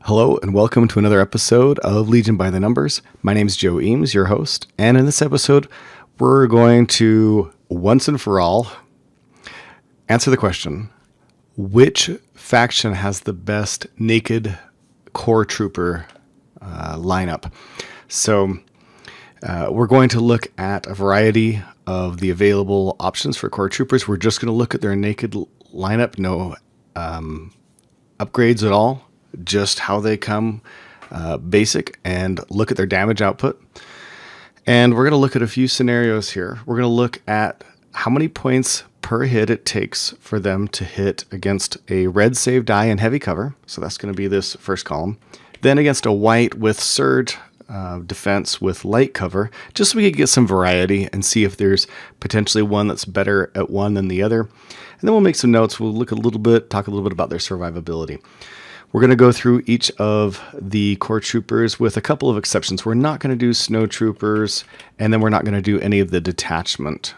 Hello and welcome to another episode of Legion by the Numbers. My name is Joe Eames, your host, and in this episode, we're going to, once and for all, answer the question, which faction has the best naked core trooper lineup? So we're going to look at a variety of the available options for core troopers. We're just going to look at their naked lineup, no upgrades at all. Just how they come basic, and look at their damage output. And we're going to look at a few scenarios here. We're going to look at how many points per hit it takes for them to hit against a red save die and heavy cover. So that's going to be this first column. Then against a white with surge defense with light cover, just so we can get some variety and see if there's potentially one that's better at one than the other. And then we'll make some notes. We'll look a little bit, talk a little bit about their survivability. We're going to go through each of the core troopers with a couple of exceptions. We're not going to do snow troopers, and then we're not going to do any of the detachment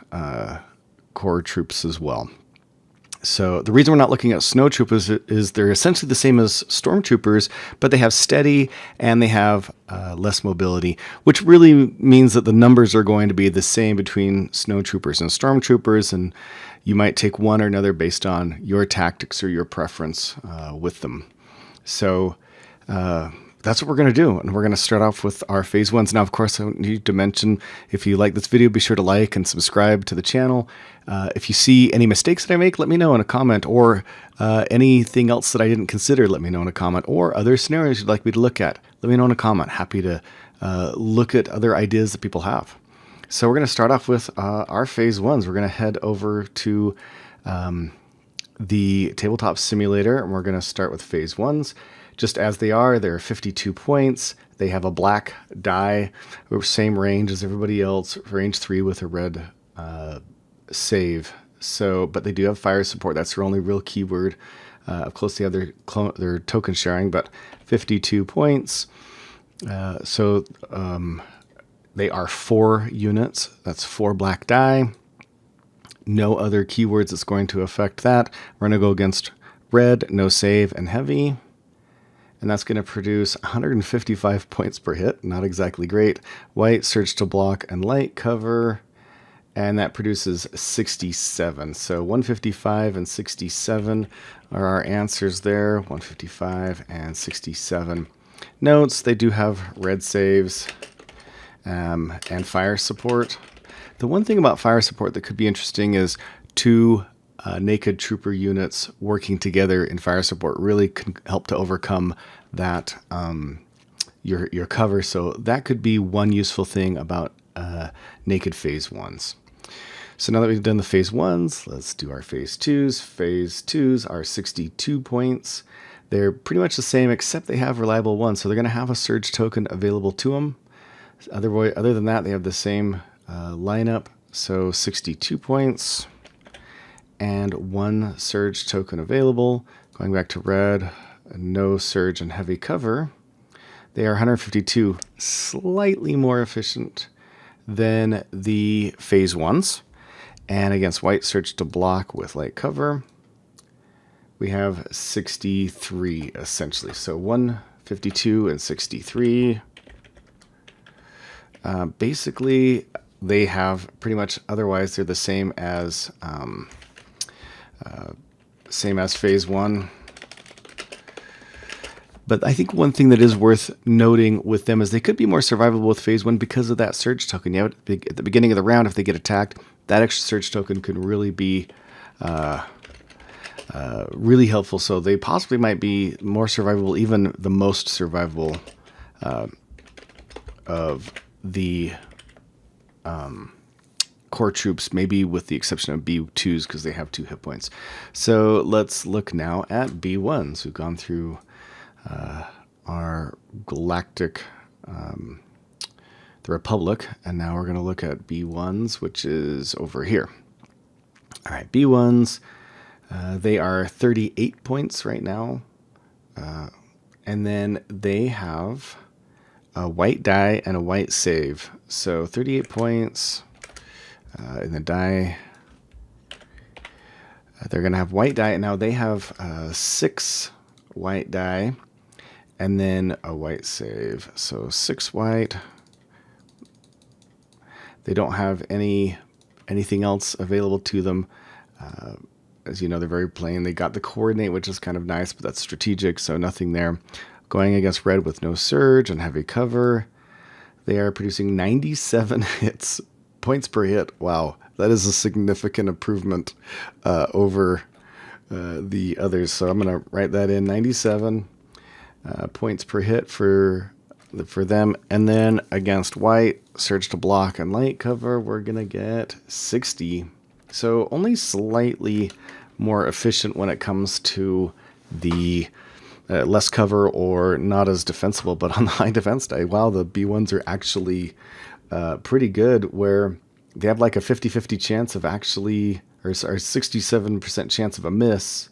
core troops as well. So the reason we're not looking at snow troopers is they're essentially the same as stormtroopers, but they have steady and they have less mobility, which really means that the numbers are going to be the same between snow troopers and stormtroopers, and you might take one or another based on your tactics or your preference with them. So that's what we're going to do. And we're going to start off with our phase ones. Now, of course, I need to mention, if you like this video, be sure to like and subscribe to the channel. If you see any mistakes that I make, let me know in a comment, or anything else that I didn't consider, let me know in a comment, or other scenarios you'd like me to look at, let me know in a comment. Happy to look at other ideas that people have. So we're going to start off with our phase ones. We're going to head over to the tabletop simulator, and we're going to start with phase ones just as they are. They're 52 points. They have a black die, same range as everybody else, range 3 with a red save. So, but they do have fire support. That's their only real keyword. Of course, they have their token sharing, but 52 points. They are 4 units. That's 4 black die. No other keywords that's going to affect that. We're going to go against red, no save, and heavy. And that's going to produce 155 points per hit. Not exactly great. White, surge to block, and light cover. And that produces 67. So 155 and 67 are our answers there. 155 and 67. Notes, they do have red saves and fire support. The one thing about fire support that could be interesting is 2 naked trooper units working together in fire support really can help to overcome that your cover. So that could be one useful thing about naked phase ones. So now that we've done the phase ones, let's do our phase twos. Phase twos are 62 points. They're pretty much the same, except they have reliable ones. So they're going to have a surge token available to them. Other than that, they have the same lineup. So 62 points and 1 surge token available. Going back to red, no surge and heavy cover. They are 152, slightly more efficient than the phase ones. And against white, surge to block with light cover, we have 63 essentially. So 152 and 63. Basically, they have pretty much, otherwise they're the same as phase one. But I think one thing that is worth noting with them is they could be more survivable with phase one because of that surge token. At the beginning of the round, if they get attacked, that extra surge token could really be really helpful. So they possibly might be more survivable, even the most survivable of the core troops, maybe with the exception of B2s because they have 2 hit points. So let's look now at B1s. We've gone through our Galactic, the Republic, and now we're going to look at B1s, which is over here. All right, B1s, they are 38 points right now, and then they have a white die and a white save. So 38 points in the die. They're going to have white die, and now they have 6 white die, and then a white save. So 6 white. They don't have anything else available to them. As you know, they're very plain. They got the coordinate, which is kind of nice, but that's strategic, so nothing there. Going against red with no surge and heavy cover. They are producing 97 hits, points per hit. Wow, that is a significant improvement over the others. So I'm going to write that in, 97 points per hit for them. And then against white, surge to block and light cover, we're going to get 60. So only slightly more efficient when it comes to the less cover or not as defensible. But on the high defense die, wow, the B1s are actually pretty good, where they have like a 50-50 chance of actually, or 67% chance of a miss.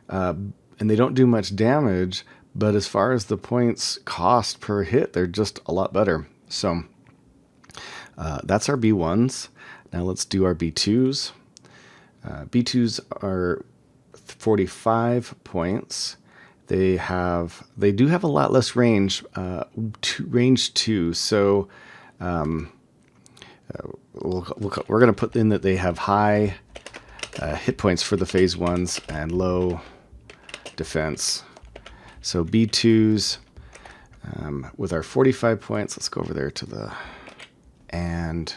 And they don't do much damage, but as far as the points cost per hit, they're just a lot better. So that's our B1s. Now let's do our B2s. B2s are 45 points. They do have a lot less range, range 2. So we're going to put in that they have high hit points for the phase 1s and low defense. So B2s with our 45 points, let's go over there to the, and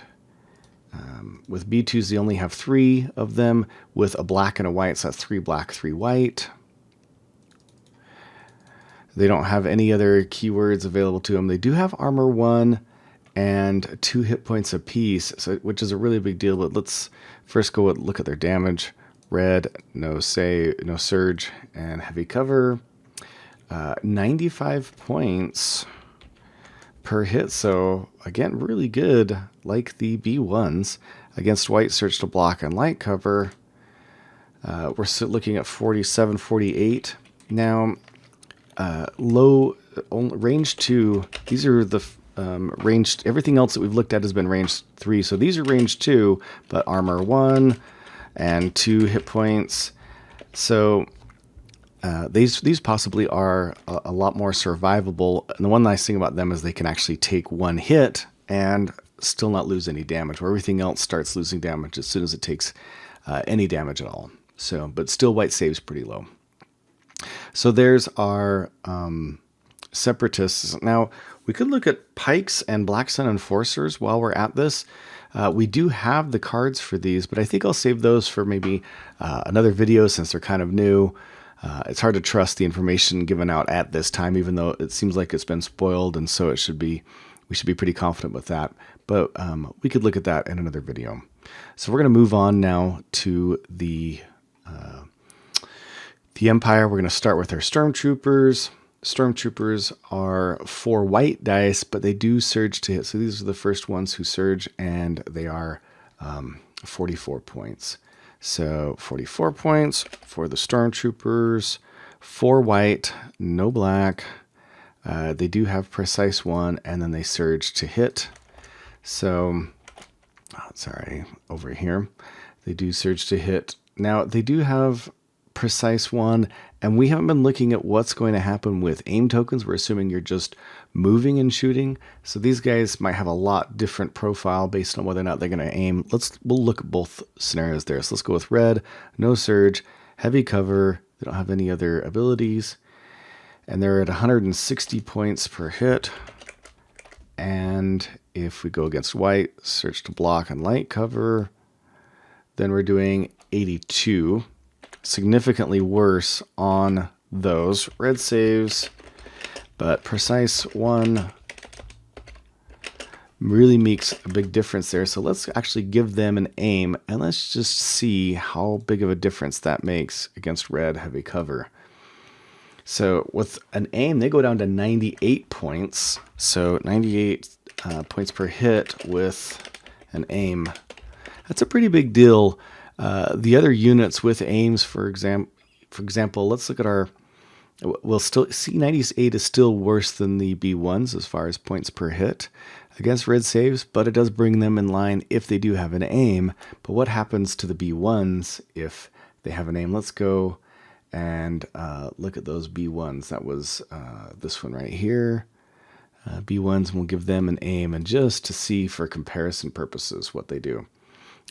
with B2s, they only have 3 of them with a black and a white, so that's 3 black, 3 white. They don't have any other keywords available to them. They do have armor 1 and 2 hit points apiece, so which is a really big deal. But let's first go look at their damage. Red, no surge, and heavy cover. 95 points per hit, so again, really good, like the B1s. Against white, surge to block and light cover, we're still looking at 47, 48. Now, low range 2, these are the range, everything else that we've looked at has been range 3, so these are range 2, but armor 1 and 2 hit points. So these possibly are a lot more survivable. And the one nice thing about them is they can actually take 1 hit and still not lose any damage, where everything else starts losing damage as soon as it takes any damage at all. So, but still white saves pretty low. So there's our Separatists. Now, we could look at Pikes and Black Sun Enforcers while we're at this. We do have the cards for these, but I think I'll save those for maybe another video since they're kind of new. It's hard to trust the information given out at this time, even though it seems like it's been spoiled, and so we should be pretty confident with that. But we could look at that in another video. So we're going to move on now to the Empire. We're going to start with our Stormtroopers. Stormtroopers are 4 white dice, but they do surge to hit. So these are the first ones who surge, and they are 44 points. So 44 points for the Stormtroopers, 4 white, no black. They do have precise 1, and then they surge to hit. So, over here. They do surge to hit. Now, they do have precise 1, and we haven't been looking at what's going to happen with aim tokens. We're assuming you're just moving and shooting. So these guys might have a lot different profile based on whether or not they're going to aim. We'll look at both scenarios there. So let's go with red, no surge, heavy cover. They don't have any other abilities. And they're at 160 points per hit. And if we go against white, surge to block and light cover, then we're doing 82. Significantly worse on those. Red saves, but precise 1 really makes a big difference there. So let's actually give them an aim, and let's just see how big of a difference that makes against red heavy cover. So with an aim, they go down to 98 points. So 98 points per hit with an aim. That's a pretty big deal. The other units with aims, for example, let's look at we'll still see 98 is still worse than the B1s as far as points per hit against red saves, but it does bring them in line if they do have an aim. But what happens to the B1s if they have an aim? Let's go and look at those B1s. That was this one right here. B1s, and we'll give them an aim, and just to see for comparison purposes what they do.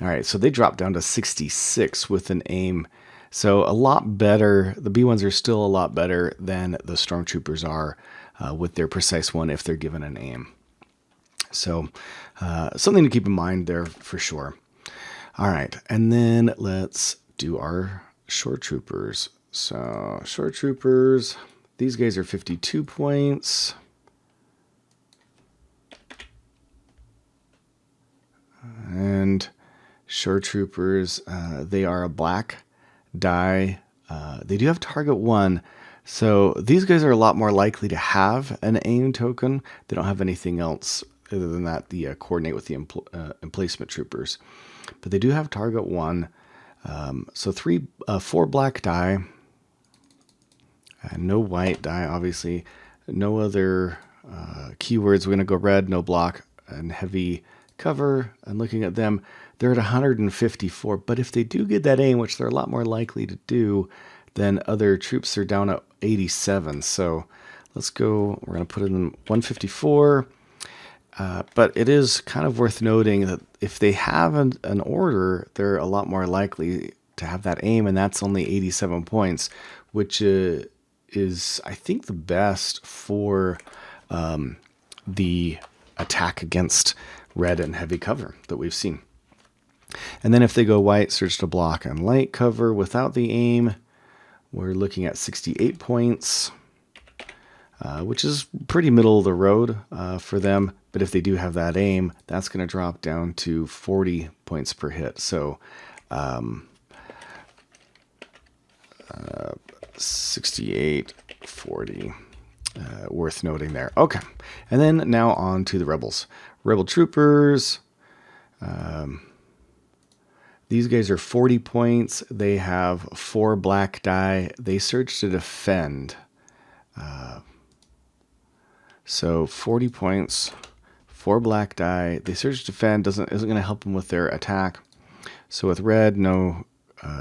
All right, so they drop down to 66 with an aim. So a lot better. The B1s are still a lot better than the Stormtroopers are with their precise one if they're given an aim. So something to keep in mind there for sure. All right, and then let's do our Shore Troopers. So Shore Troopers, these guys are 52 points. And Shore Troopers, they are a black die. They do have target 1. So these guys are a lot more likely to have an aim token. They don't have anything else other than that, the coordinate with the emplacement troopers. But they do have target 1. So 4 black die. No white die, obviously. No other keywords. We're going to go red, no block, and heavy cover. And looking at them, they're at 154. But if they do get that aim, which they're a lot more likely to do, then other troops are down at 87. So let's go. We're going to put it in 154. But it is kind of worth noting that if they have an order, they're a lot more likely to have that aim, and that's only 87 points, which is, I think, the best for the attack against red and heavy cover that we've seen. And then if they go white, surge to block and light cover without the aim, we're looking at 68 points, which is pretty middle of the road for them. But if they do have that aim, that's going to drop down to 40 points per hit. So 68, 40, worth noting there. Okay, and then now on to the Rebels. Rebel Troopers. These guys are 40 points. They have 4 black die. They surge to defend. So 40 points, 4 black die. They surge to defend. Isn't going to help them with their attack. So with red, no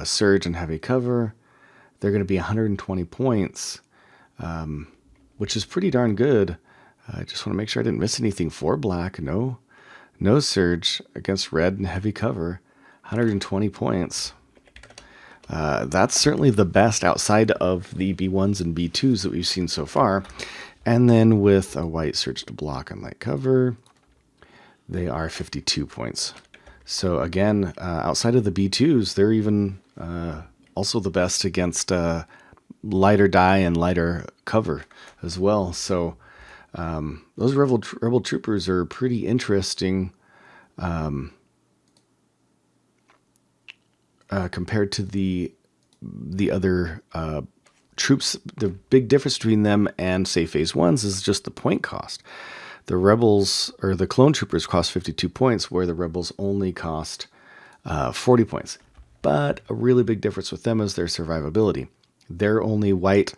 surge and heavy cover. They're going to be 120 points, which is pretty darn good. I just want to make sure I didn't miss anything. 4 black, no surge against red and heavy cover. 120 points. That's certainly the best outside of the B1s and B2s that we've seen so far. And then with a white surge to block and light cover, they are 52 points. So again, outside of the B2s, they're even also the best against lighter die and lighter cover as well. So those Rebel Troopers are pretty interesting compared to the other troops. The big difference between them and, say, Phase 1s is just the point cost. The Rebels, or the Clone Troopers, cost 52 points, where the Rebels only cost 40 points. But a really big difference with them is their survivability. They're only white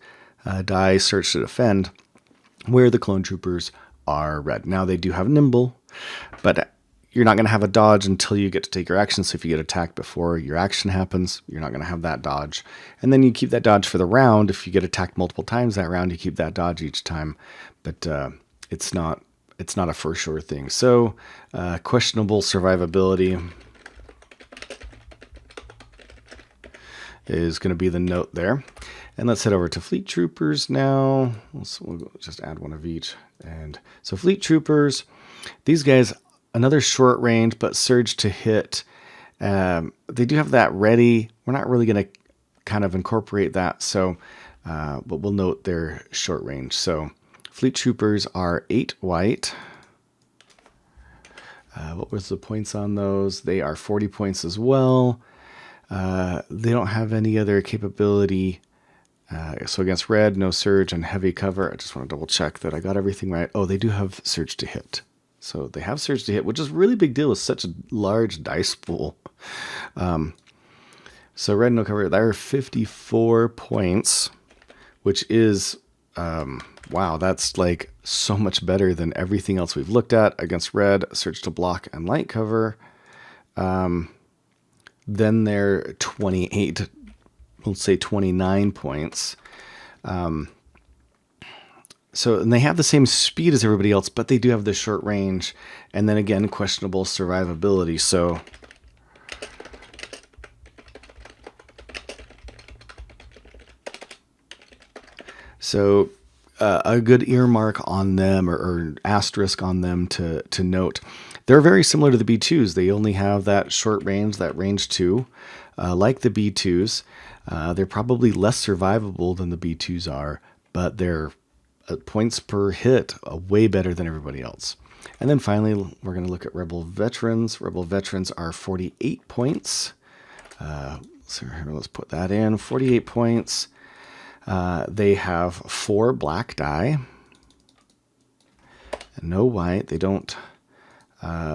die search to defend, where the Clone Troopers are red. Now, they do have nimble, but you're not going to have a dodge until you get to take your action. So if you get attacked before your action happens, you're not going to have that dodge. And then you keep that dodge for the round. If you get attacked multiple times that round, you keep that dodge each time. But it's not a for sure thing. So questionable survivability is going to be the note there. And let's head over to Fleet Troopers now. We'll just add one of each. And so Fleet Troopers, these guys, another short range, but surge to hit. They do have that ready. We're not really going to kind of incorporate that. So, but we'll note their short range. So Fleet Troopers are 8 white. What was the points on those? They are 40 points as well. They don't have any other capability. So against red, no surge and heavy cover. I just want to double check that I got everything right. Oh, they do have surge to hit. So they have surge to hit, which is a really big deal with such a large dice pool. So red, no cover. They're 54 points, which is, wow, that's like so much better than everything else we've looked at. Against red, surge to block and light cover. Then they're 28, let's say 29 points. and they have the same speed as everybody else, but they do have the short range, and then again, questionable survivability. So a good earmark on them or asterisk on them to note. They're very similar to the B2s. They only have that short range, that range 2. Like the B2s, they're probably less survivable than the B2s are, but they're points per hit way better than everybody else. And then finally, we're going to look at Rebel Veterans. Rebel Veterans are 48 points. So here, let's put that in. 48 points. They have 4 black die. And no white. They don't...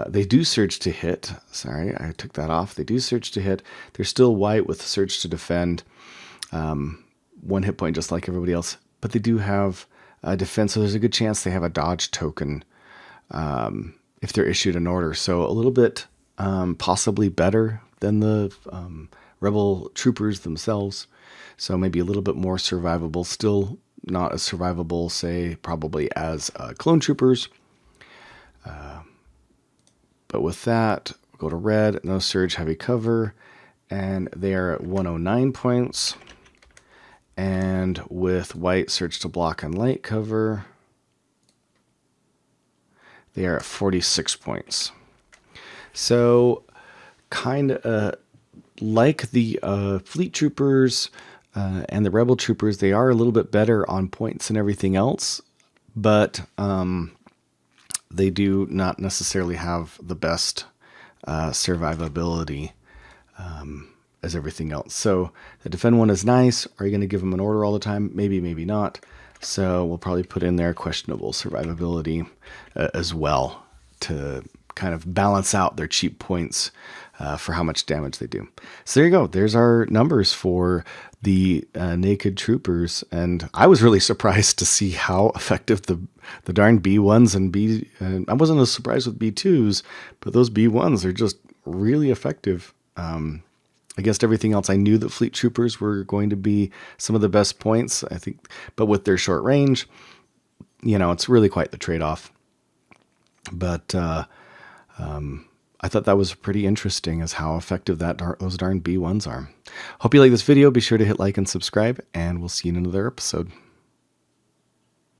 they do surge to hit. Sorry, I took that off. They do surge to hit. They're still white with surge to defend. 1 hit point just like everybody else. But they do have defense, so there's a good chance they have a dodge token if they're issued an order. So a little bit possibly better than the Rebel troopers themselves. So maybe a little bit more survivable. Still not as survivable, say, probably as clone troopers. But with that, we'll go to red, no surge, heavy cover, and they are at 109 points. And with white, surge to block and light cover, they are at 46 points. So kind of like the fleet troopers and the rebel troopers, they are a little bit better on points and everything else, but they do not necessarily have the best survivability as everything else. So the defend one is nice. Are you going to give them an order all the time? Maybe, maybe not. So we'll probably put in there questionable survivability as well to kind of balance out their cheap points for how much damage they do. So there you go. There's our numbers for the naked troopers. And I was really surprised to see how effective the darn B1s and I wasn't as surprised with B2s, but those B1s are just really effective. Against everything else, I knew that fleet troopers were going to be some of the best points, I think, but with their short range, you know, it's really quite the trade-off. But I thought that was pretty interesting as how effective those darn B1s are. Hope you like this video. Be sure to hit like and subscribe, and we'll see you in another episode.